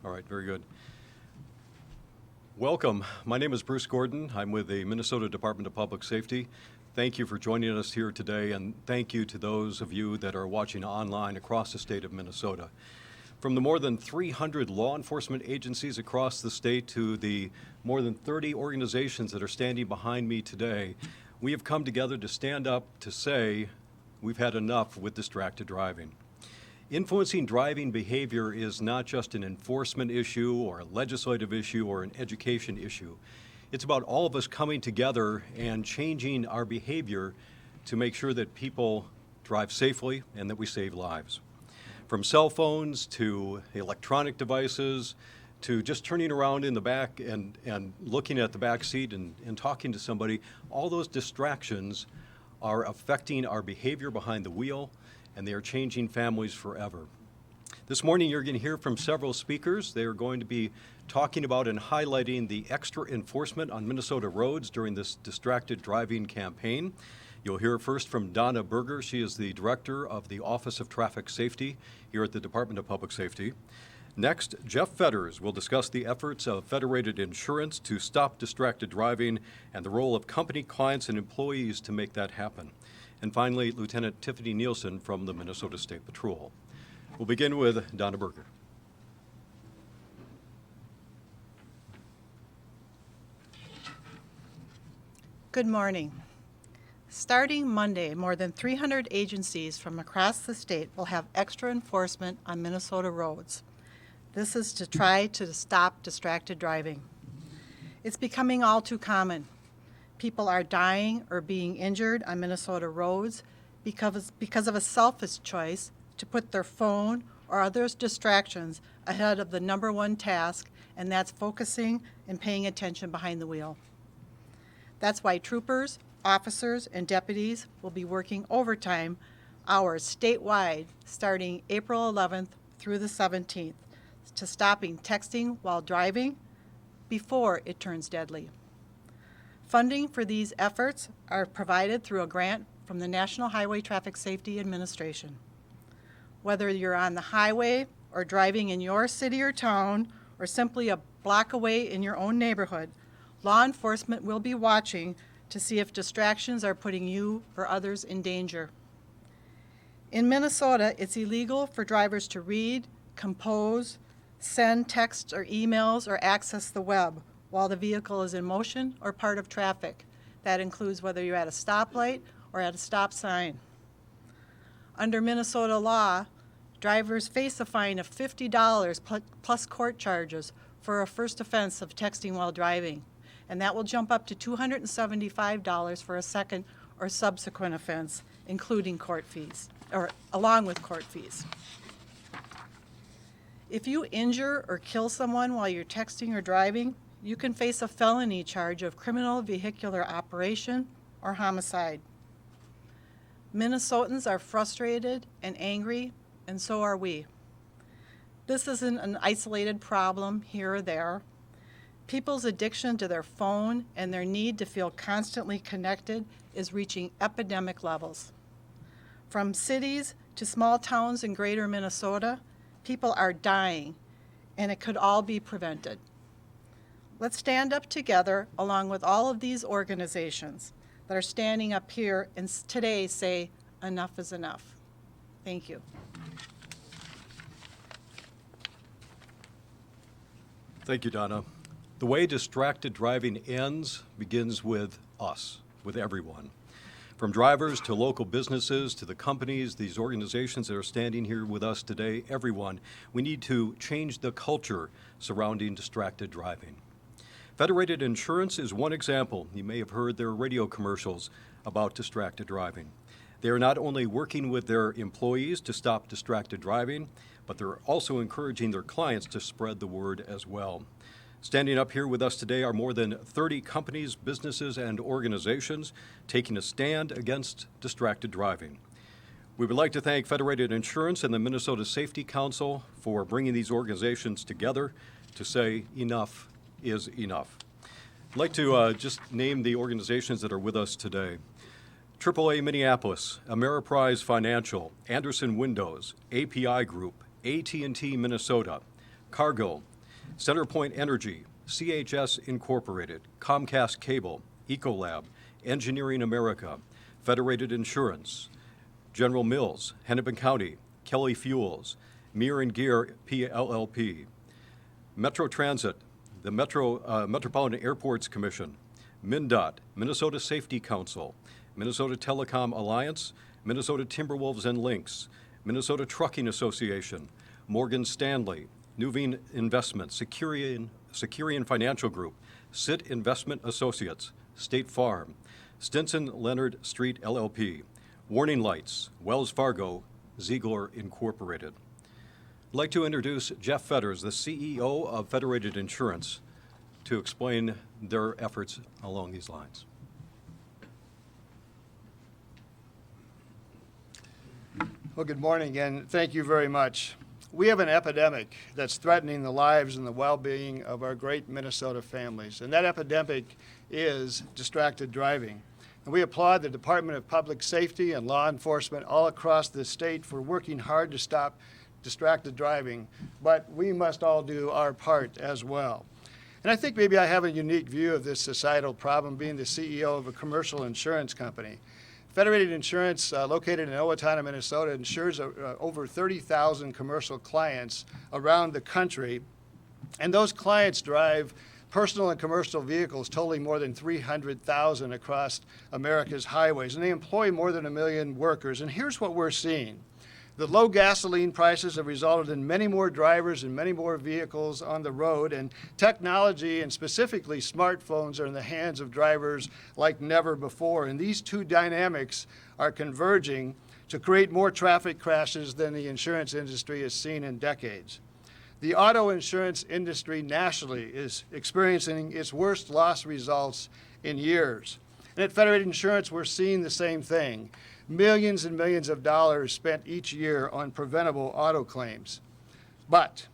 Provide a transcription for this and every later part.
All right, very good. Welcome. My name is Bruce Gordon. I'm with the Minnesota Department of Public Safety. Thank you for joining us here today, and thank you to those of you that are watching online across the state of Minnesota. From the more than 300 law enforcement agencies across the state to the more than 30 organizations that are standing behind me today, we have come together to stand up to say we've had enough with distracted driving. Influencing driving behavior is not just an enforcement issue or a legislative issue or an education issue. It's about all of us coming together and changing our behavior to make sure that people drive safely and that we save lives. From cell phones to electronic devices to just turning around in the back and looking at the back seat and talking to somebody, all those distractions are affecting our behavior behind the wheel, and they are changing families forever. This morning you're going to hear from several speakers. They are going to be talking about and highlighting the extra enforcement on Minnesota roads during this distracted driving campaign. You'll hear first from Donna Berger. She is the Director of the Office of Traffic Safety here at the Department of Public Safety. Next, Jeff Fetters will discuss the efforts of Federated Insurance to stop distracted driving and the role of company clients and employees to make that happen. And finally, Lieutenant Tiffany Nielsen from the Minnesota State Patrol. We'll begin with Donna Berger. Good morning. Starting Monday, more than 300 agencies from across the state will have extra enforcement on Minnesota roads. This is to try to stop distracted driving. It's becoming all too common. People are dying or being injured on Minnesota roads because of a selfish choice to put their phone or other distractions ahead of the number one task, and that's focusing and paying attention behind the wheel. That's why troopers, officers, and deputies will be working overtime hours statewide starting April 11th through the 17th to stopping texting while driving before it turns deadly. Funding for these efforts are provided through a grant from the National Highway Traffic Safety Administration. Whether you're on the highway or driving in your city or town or simply a block away in your own neighborhood, law enforcement will be watching to see if distractions are putting you or others in danger. In Minnesota, it's illegal for drivers to read, compose, send texts or emails, or access the web while the vehicle is in motion or part of traffic. That includes whether you're at a stoplight or at a stop sign. Under Minnesota law, drivers face a fine of $50 plus court charges for a first offense of texting while driving, and that will jump up to $275 for a second or subsequent offense, including court fees, or along with court fees. If you injure or kill someone while you're texting or driving, you can face a felony charge of criminal vehicular operation or homicide. Minnesotans are frustrated and angry, and so are we. This isn't an isolated problem here or there. People's addiction to their phone and their need to feel constantly connected is reaching epidemic levels. From cities to small towns in greater Minnesota, people are dying, and it could all be prevented. Let's stand up together along with all of these organizations that are standing up here and today say, enough is enough. Thank you. Thank you, Donna. The way distracted driving ends begins with us, with everyone. From drivers to local businesses to the companies, these organizations that are standing here with us today, everyone, we need to change the culture surrounding distracted driving. Federated Insurance is one example. You may have heard their radio commercials about distracted driving. They are not only working with their employees to stop distracted driving, but they're also encouraging their clients to spread the word as well. Standing up here with us today are more than 30 companies, businesses, and organizations taking a stand against distracted driving. We would like to thank Federated Insurance and the Minnesota Safety Council for bringing these organizations together to say enough is enough. I'd like to just name the organizations that are with us today. AAA Minneapolis, Ameriprise Financial, Anderson Windows, API Group, AT&T Minnesota, Cargill, CenterPoint Energy, CHS Incorporated, Comcast Cable, Ecolab, Engineering America, Federated Insurance, General Mills, Hennepin County, Kelly Fuels, Mir and Gear PLLP, Metro Transit, the Metropolitan Airports Commission, MnDOT, Minnesota Safety Council, Minnesota Telecom Alliance, Minnesota Timberwolves and Lynx, Minnesota Trucking Association, Morgan Stanley, Nuveen Investments, Securian Financial Group, SIT Investment Associates, State Farm, Stinson Leonard Street LLP, Warning Lights, Wells Fargo, Ziegler Incorporated. I'd like to introduce Jeff Fetters, the CEO of Federated Insurance, to explain their efforts along these lines. Well, good morning, and thank you very much. We have an epidemic that's threatening the lives and the well-being of our great Minnesota families, and that epidemic is distracted driving. And we applaud the Department of Public Safety and law enforcement all across the state for working hard to stop distracted driving, but we must all do our part as well. And I think maybe I have a unique view of this societal problem being the CEO of a commercial insurance company. Federated Insurance, located in Owatonna, Minnesota, insures over 30,000 commercial clients around the country, and those clients drive personal and commercial vehicles totaling more than 300,000 across America's highways, and they employ more than 1 million workers. And here's what we're seeing. The low gasoline prices have resulted in many more drivers and many more vehicles on the road, and technology, and specifically smartphones, are in the hands of drivers like never before. And these two dynamics are converging to create more traffic crashes than the insurance industry has seen in decades. The auto insurance industry nationally is experiencing its worst loss results in years. And at Federated Insurance, we're seeing the same thing. Millions and millions of dollars spent each year on preventable auto claims. But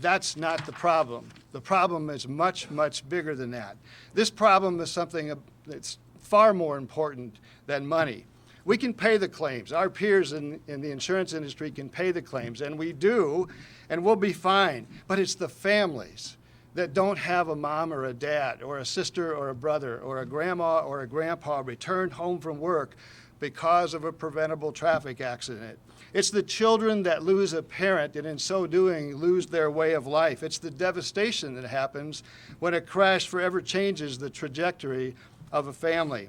that's not the problem. The problem is much, much bigger than that. This problem is something that's far more important than money. We can pay the claims. Our peers in the insurance industry can pay the claims, and we do, and we'll be fine. But it's the families that don't have a mom or a dad or a sister or a brother or a grandma or a grandpa returned home from work because of a preventable traffic accident. It's the children that lose a parent and in so doing lose their way of life. It's the devastation that happens when a crash forever changes the trajectory of a family.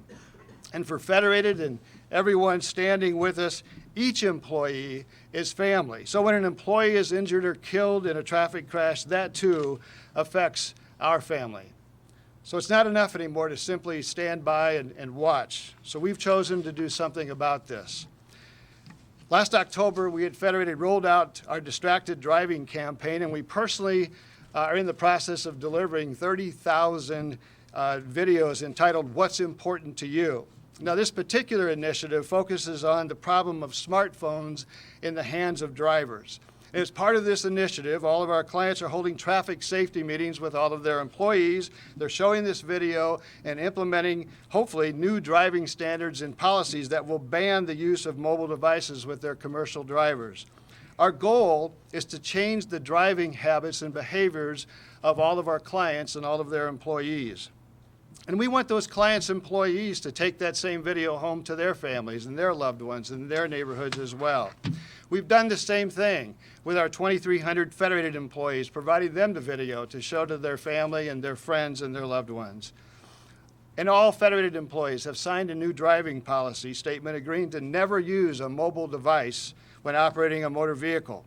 And for Federated and everyone standing with us, each employee is family. So when an employee is injured or killed in a traffic crash, that too affects our family. So it's not enough anymore to simply stand by and watch. So we've chosen to do something about this. Last October, we at Federated rolled out our distracted driving campaign, and we personally are in the process of delivering 30,000 videos entitled What's Important to You. Now, this particular initiative focuses on the problem of smartphones in the hands of drivers. And as part of this initiative, all of our clients are holding traffic safety meetings with all of their employees. They're showing this video and implementing, hopefully, new driving standards and policies that will ban the use of mobile devices with their commercial drivers. Our goal is to change the driving habits and behaviors of all of our clients and all of their employees. And we want those clients' employees to take that same video home to their families and their loved ones and their neighborhoods as well. We've done the same thing with our 2,300 Federated employees, providing them the video to show to their family and their friends and their loved ones. And all Federated employees have signed a new driving policy statement agreeing to never use a mobile device when operating a motor vehicle.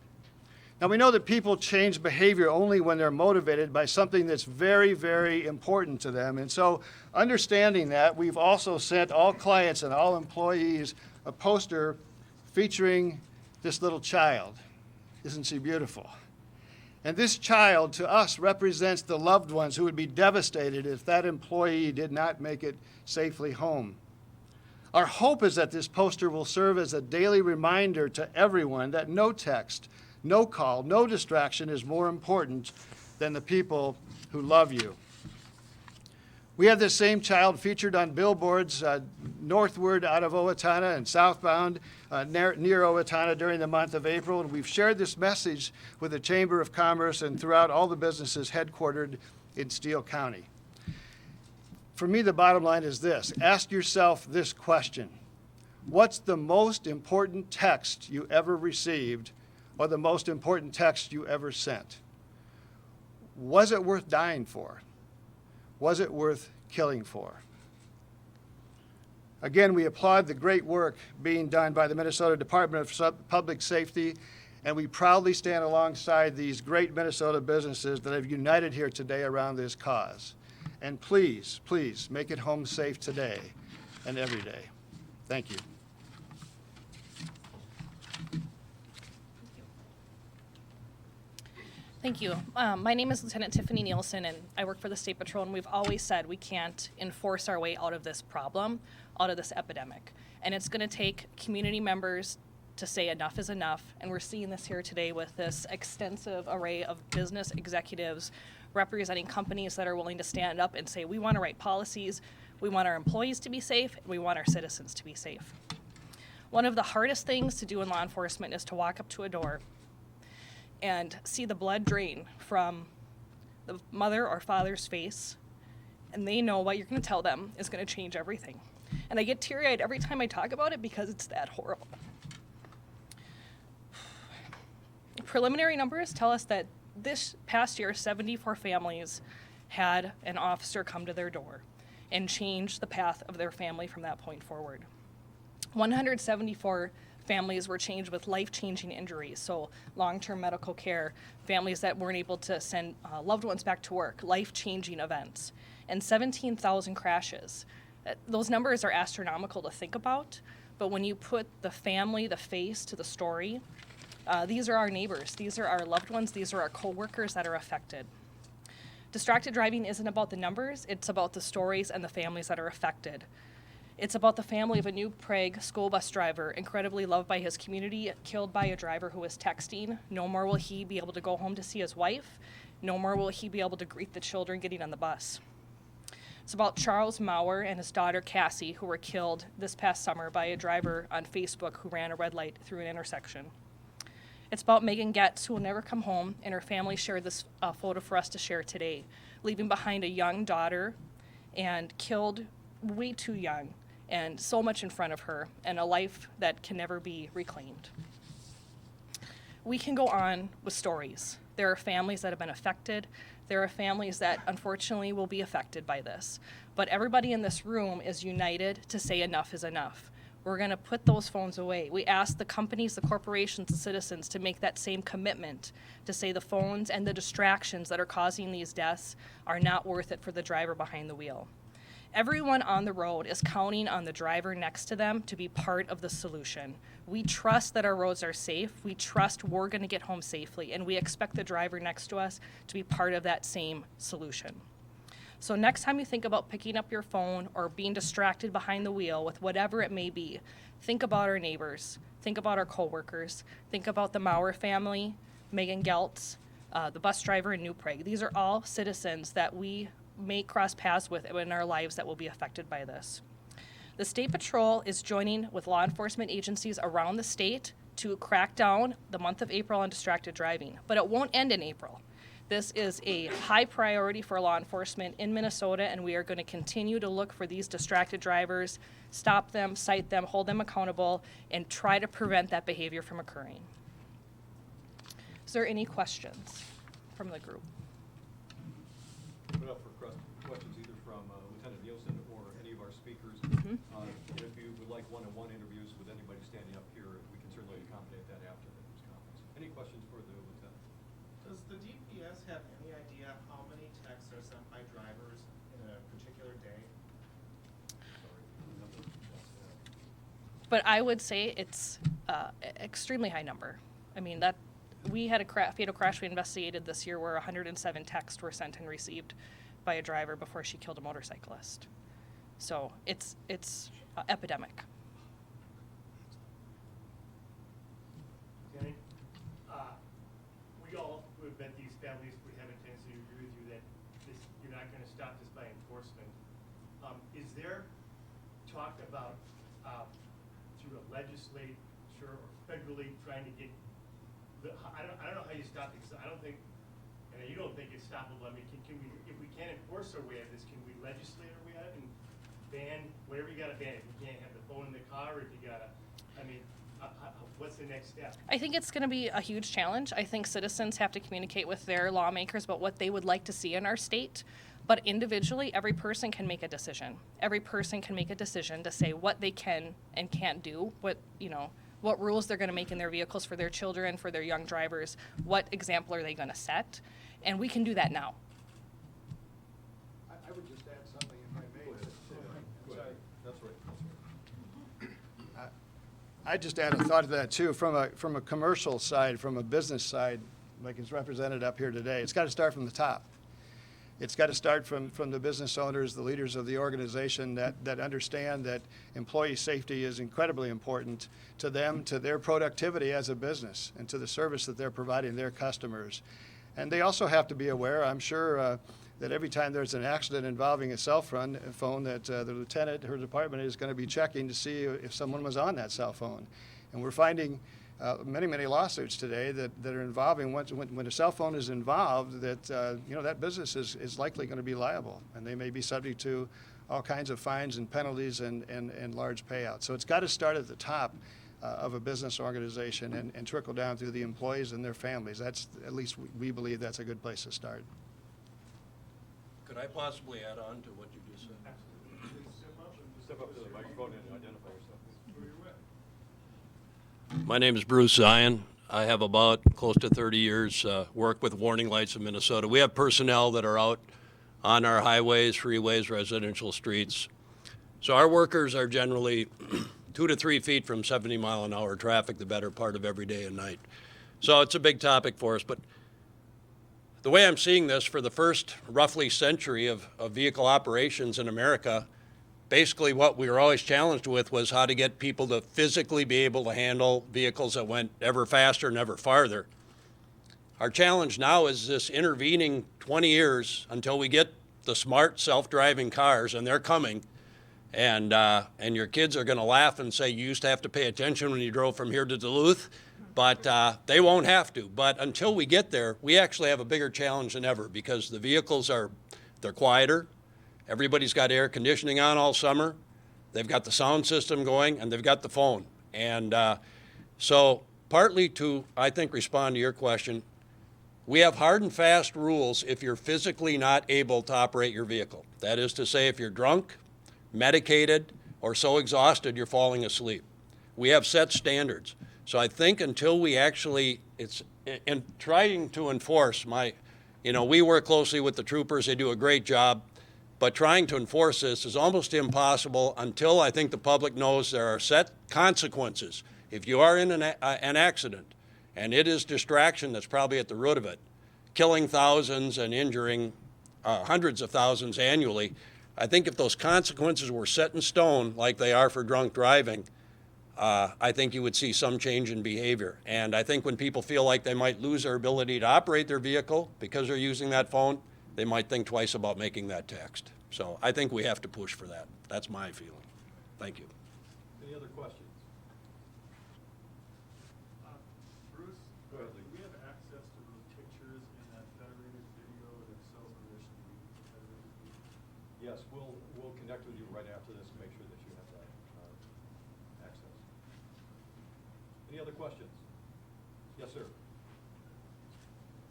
Now, we know that people change behavior only when they're motivated by something that's very, very important to them. And so, understanding that, we've also sent all clients and all employees a poster featuring this little child. Isn't she beautiful? And this child, to us, represents the loved ones who would be devastated if that employee did not make it safely home. Our hope is that this poster will serve as a daily reminder to everyone that no text, no call, no distraction is more important than the people who love you. We have this same child featured on billboards northward out of Owatonna and southbound near Owatonna during the month of April, and we've shared this message with the Chamber of Commerce and throughout all the businesses headquartered in Steele County. For me, the bottom line is this. Ask yourself this question. What's the most important text you ever received or the most important text you ever sent? Was it worth dying for? Was it worth killing for? Again, we applaud the great work being done by the Minnesota Department of Public Safety, and we proudly stand alongside these great Minnesota businesses that have united here today around this cause. And please, please make it home safe today and every day. Thank you. Thank you. My name is Lieutenant Tiffany Nielsen, and I work for the State Patrol, and we've always said we can't enforce our way out of this problem, out of this epidemic. And it's going to take community members to say enough is enough, and we're seeing this here today with this extensive array of business executives representing companies that are willing to stand up and say, we want to write policies, we want our employees to be safe, and we want our citizens to be safe. One of the hardest things to do in law enforcement is to walk up to a door and see the blood drain from the mother or father's face, and they know what you're going to tell them is going to change everything. And I get teary-eyed every time I talk about it because it's that horrible. Preliminary numbers tell us that this past year, 74 families had an officer come to their door and change the path of their family from that point forward. 174 families were changed with life-changing injuries, so long-term medical care, families that weren't able to send loved ones back to work, life-changing events, and 17,000 crashes. Those numbers are astronomical to think about, but when you put the family, the face to the story, these are our neighbors, these are our loved ones, these are our coworkers that are affected. Distracted driving isn't about the numbers, it's about the stories and the families that are affected. It's about the family of a New Prague school bus driver, incredibly loved by his community, killed by a driver who was texting. No more will he be able to go home to see his wife. No more will he be able to greet the children getting on the bus. It's about Charles Maurer and his daughter Cassie, who were killed this past summer by a driver on Facebook who ran a red light through an intersection. It's about Megan Getz, who will never come home, and her family shared this photo for us to share today, leaving behind a young daughter and killed way too young, and so much in front of her, and a life that can never be reclaimed. We can go on with stories. There are families that have been affected. There are families that unfortunately will be affected by this. But everybody in this room is united to say enough is enough. We're going to put those phones away. We ask the companies, the corporations, the citizens to make that same commitment to say the phones and the distractions that are causing these deaths are not worth it for the driver behind the wheel. Everyone on the road is counting on the driver next to them to be part of the solution. We trust that our roads are safe. We trust we're going to get home safely, and we expect the driver next to us to be part of that same solution. So next time you think about picking up your phone or being distracted behind the wheel with whatever it may be, think about our neighbors, think about our coworkers, think about the Maurer family, Megan Geltz, the bus driver in New Prague. These are all citizens that we may cross paths with in our lives that will be affected by this. The State Patrol is joining with law enforcement agencies around the state to crack down the month of April on distracted driving, but it won't end in April. This is a high priority for law enforcement in Minnesota, and we are going to continue to look for these distracted drivers, stop them, cite them, hold them accountable, and try to prevent that behavior from occurring. Is there any questions from the group? Put up for questions either from Lieutenant Nielsen or any of our speakers. Mm-hmm. And if you would like one-on-one interviews with anybody standing up here, we can certainly accommodate that after the news conference. Any questions for the lieutenant? Does the DPS have any idea how many texts are sent by drivers in a particular day? But I would say it's extremely high number. I mean, that we had a fatal crash we investigated this year where 107 texts were sent and received by a driver before she killed a motorcyclist. So it's epidemic. Okay. We all who have met these families would have a tendency to agree with you that you're not gonna stop this by enforcement. Is there talk about, through a legislature or federally trying to get I don't know how you stop it, because I don't think, and you don't think it's stoppable. I mean, can we, if we can't enforce our way out of this, can we legislate our way out and ban whatever you gotta ban? If you can't have the phone in the car, if you gotta, I mean, what's the next step? I think it's going to be a huge challenge. I think citizens have to communicate with their lawmakers about what they would like to see in our state. But individually, every person can make a decision. Every person can make a decision to say what they can and can't do, what rules they're going to make in their vehicles for their children, for their young drivers, what example are they going to set. And we can do that now. I would just add something if I may. Go ahead. That's right. I just add a thought to that too, from a commercial side, from a business side, like it's represented up here today. It's got to start from the top. It's got to start from the business owners, the leaders of the organization that understand that employee safety is incredibly important to them, to their productivity as a business, and to the service that they're providing their customers. And they also have to be aware, I'm sure, that every time there's an accident involving a cell phone, that the lieutenant, her department is going to be checking to see if someone was on that cell phone. And we're finding many lawsuits today that are involving, when a cell phone is involved, that that business is likely going to be liable, and they may be subject to all kinds of fines and penalties and large payouts. So it's got to start at the top of a business organization and trickle down through the employees and their families. That's, at least we believe, that's a good place to start. Could I possibly add on to what you just said? Step up to the microphone and identify yourself. My name is Bruce Zion. I have about close to 30 years work with Warning Lights of Minnesota. We have personnel that are out on our highways, freeways, residential streets. So our workers are generally 2 to 3 feet from 70-mile-an-hour traffic the better part of every day and night. So it's a big topic for us. But the way I'm seeing this, for the first roughly century of vehicle operations in America, basically what we were always challenged with was how to get people to physically be able to handle vehicles that went ever faster and ever farther. Our challenge now is this intervening 20 years until we get the smart self-driving cars, and they're coming. And your kids are going to laugh and say, you used to have to pay attention when you drove from here to Duluth, but they won't have to. But until we get there, we actually have a bigger challenge than ever, because the vehicles they're quieter. Everybody's got air conditioning on all summer. They've got the sound system going, and they've got the phone. And so partly to, I think, respond to your question, we have hard and fast rules if you're physically not able to operate your vehicle. That is to say, if you're drunk, medicated, or so exhausted you're falling asleep. We have set standards. So I think until we actually, it's in trying to enforce we work closely with the troopers. They do a great job. But trying to enforce this is almost impossible until I think the public knows there are set consequences. If you are in an accident, and it is distraction that's probably at the root of it, killing thousands and injuring hundreds of thousands annually, I think if those consequences were set in stone like they are for drunk driving, I think you would see some change in behavior. And I think when people feel like they might lose their ability to operate their vehicle because they're using that phone, they might think twice about making that text. So I think we have to push for that. That's my feeling. Thank you. Any other questions? Bruce, Go ahead, Lee. do we have access to those pictures in that federated video, and if so, permission to use the federated video? Yes, we'll connect with you right after this and make sure that you have that access. Any other questions? Yes, sir.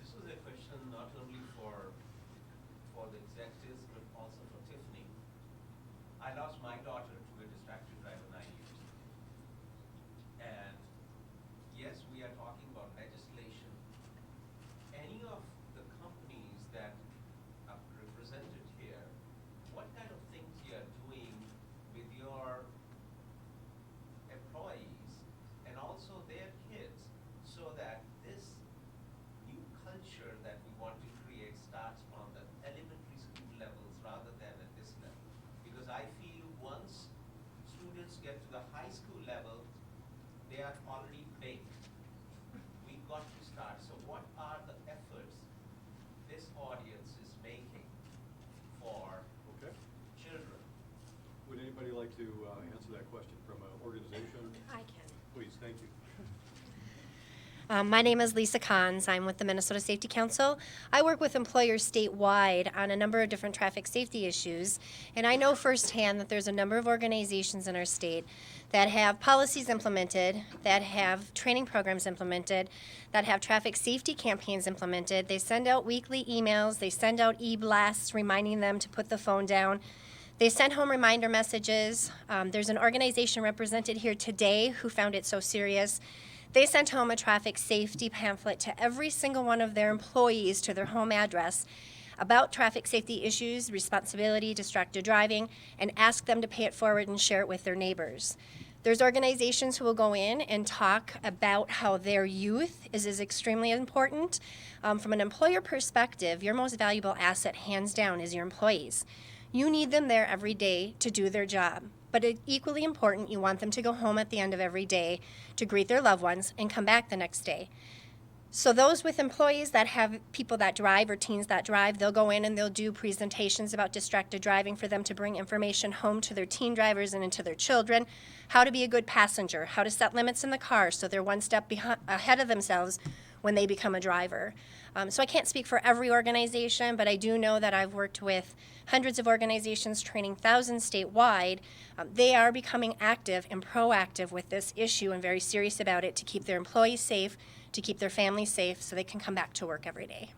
This is a question not only for the executives, but also for Tiffany. I lost my daughter to a distracted driver 9 years ago. And yes, we are talking about legislation. Any of the companies that are represented here, what kind of things you are doing with your employees and also their kids, so that this new culture that we want to create starts from the elementary school levels rather than at this level? Because I feel once students get to the high school level, they are already baked. We got to start. So what are the efforts this audience is making like to answer that question from an organization? I can. Please, thank you. My name is Lisa Kahns. I'm with the Minnesota Safety Council. I work with employers statewide on a number of different traffic safety issues, and I know firsthand that there's a number of organizations in our state that have policies implemented, that have training programs implemented, that have traffic safety campaigns implemented. They send out weekly emails, they send out e-blasts reminding them to put the phone down. They send home reminder messages. There's an organization represented here today who found it so serious. They sent home a traffic safety pamphlet to every single one of their employees to their home address about traffic safety issues, responsibility, distracted driving, and asked them to pay it forward and share it with their neighbors. There's organizations who will go in and talk about how their youth is extremely important. From an employer perspective, your most valuable asset, hands down, is your employees. You need them there every day to do their job. But equally important, you want them to go home at the end of every day to greet their loved ones and come back the next day. So those with employees that have people that drive or teens that drive, they'll go in and they'll do presentations about distracted driving for them to bring information home to their teen drivers and into their children, how to be a good passenger, how to set limits in the car so they're one step ahead of themselves when they become a driver. So I can't speak for every organization, but I do know that I've worked with hundreds of organizations training thousands statewide. They are becoming active and proactive with this issue and very serious about it to keep their employees safe, to keep their families safe so they can come back to work every day.